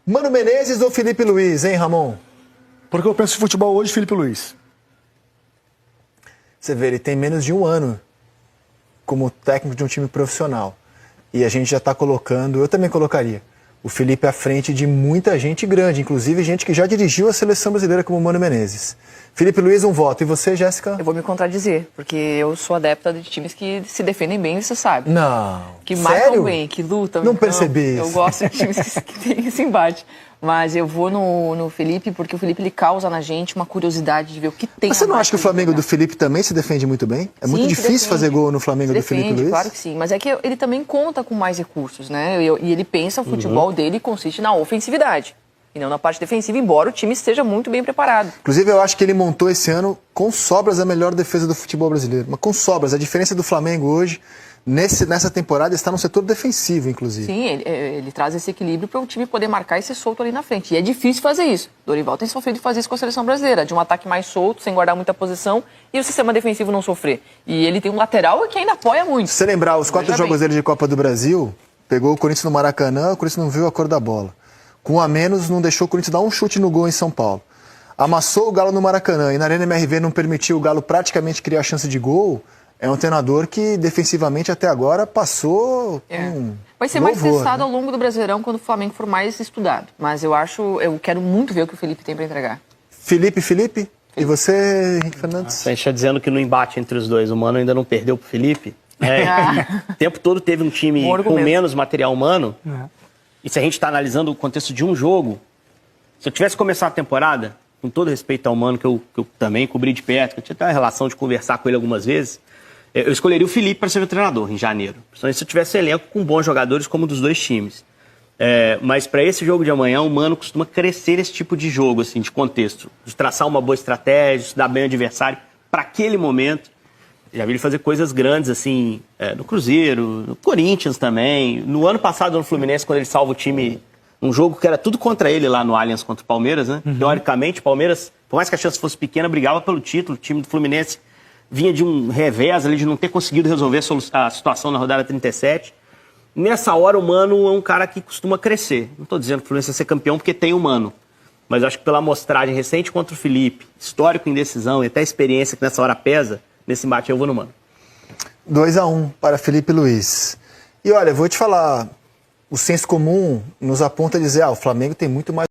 Mano Menezes ou Felipe Luiz, hein, Ramon? Porque eu penso em futebol hoje, Felipe Luiz. Você vê, ele tem menos de um ano como técnico de um time profissional. E a gente já está colocando, eu também colocaria, o Felipe à frente de muita gente grande, inclusive gente que já dirigiu a seleção brasileira como o Mano Menezes. Felipe Luiz, um voto. E você, Jéssica? Eu vou me contradizer, porque eu sou adepta de times que se defendem bem, você sabe. Não. Que Sério? marcam bem, que lutam. Não percebi Eu isso. gosto de times que tem esse embate. Mas eu vou no Felipe, porque o Felipe ele causa na gente uma curiosidade de ver o que tem. Mas você não acha que o Flamengo do Felipe também se defende muito bem? É muito difícil fazer gol no Flamengo do Felipe Luiz? Claro que sim, mas é que ele também conta com mais recursos, né? E ele pensa, o futebol dele consiste na ofensividade e não na parte defensiva, embora o time esteja muito bem preparado. Inclusive, eu acho que ele montou esse ano com sobras a melhor defesa do futebol brasileiro. Mas com sobras. A diferença do Flamengo hoje, nessa temporada, está no setor defensivo, inclusive. Sim, ele traz esse equilíbrio para o time poder marcar e ser solto ali na frente. E é difícil fazer isso. Dorival tem sofrido fazer isso com a seleção brasileira, de um ataque mais solto, sem guardar muita posição, e o sistema defensivo não sofrer. E ele tem um lateral que ainda apoia muito. Se você lembrar, os 4 jogos dele de Copa do Brasil, pegou o Corinthians no Maracanã, o Corinthians não viu a cor da bola. Com um a menos, não deixou o Corinthians dar um chute no gol em São Paulo. Amassou o Galo no Maracanã e na Arena MRV não permitiu o Galo praticamente criar chance de gol. É um treinador que, defensivamente, até agora, passou Vai ser mais testado ao longo do Brasileirão quando o Flamengo for mais estudado. Mas eu quero muito ver o que o Felipe tem para entregar. Felipe? E você, Henrique Fernandes? A gente está dizendo que no embate entre os dois, o Mano ainda não perdeu pro Felipe. O tempo todo teve um time com menos material humano. E se a gente está analisando o contexto de um jogo, se eu tivesse começado a temporada, com todo respeito ao Mano, que eu também cobri de perto, que eu tinha até a relação de conversar com ele algumas vezes, eu escolheria o Felipe para ser meu treinador em janeiro. Principalmente se eu tivesse elenco com bons jogadores como o dos dois times. Mas para esse jogo de amanhã, o Mano costuma crescer esse tipo de jogo, assim, de contexto. De traçar uma boa estratégia, estudar bem o adversário para aquele momento. Já vi ele fazer coisas grandes, assim, no Cruzeiro, no Corinthians também. No ano passado, no Fluminense, quando ele salva o time, um jogo que era tudo contra ele lá no Allianz contra o Palmeiras, né? Teoricamente, o Palmeiras, por mais que a chance fosse pequena, brigava pelo título. O time do Fluminense vinha de um revés ali, de não ter conseguido resolver a situação na rodada 37. Nessa hora, o Mano é um cara que costuma crescer. Não estou dizendo que o Fluminense vai ser campeão porque tem o Mano. Mas acho que pela amostragem recente contra o Felipe, histórico em decisão e até a experiência que nessa hora pesa, nesse embate eu vou no Mano. 2-1 para Felipe Luiz. E olha, vou te falar, o senso comum nos aponta a dizer, o Flamengo tem muito mais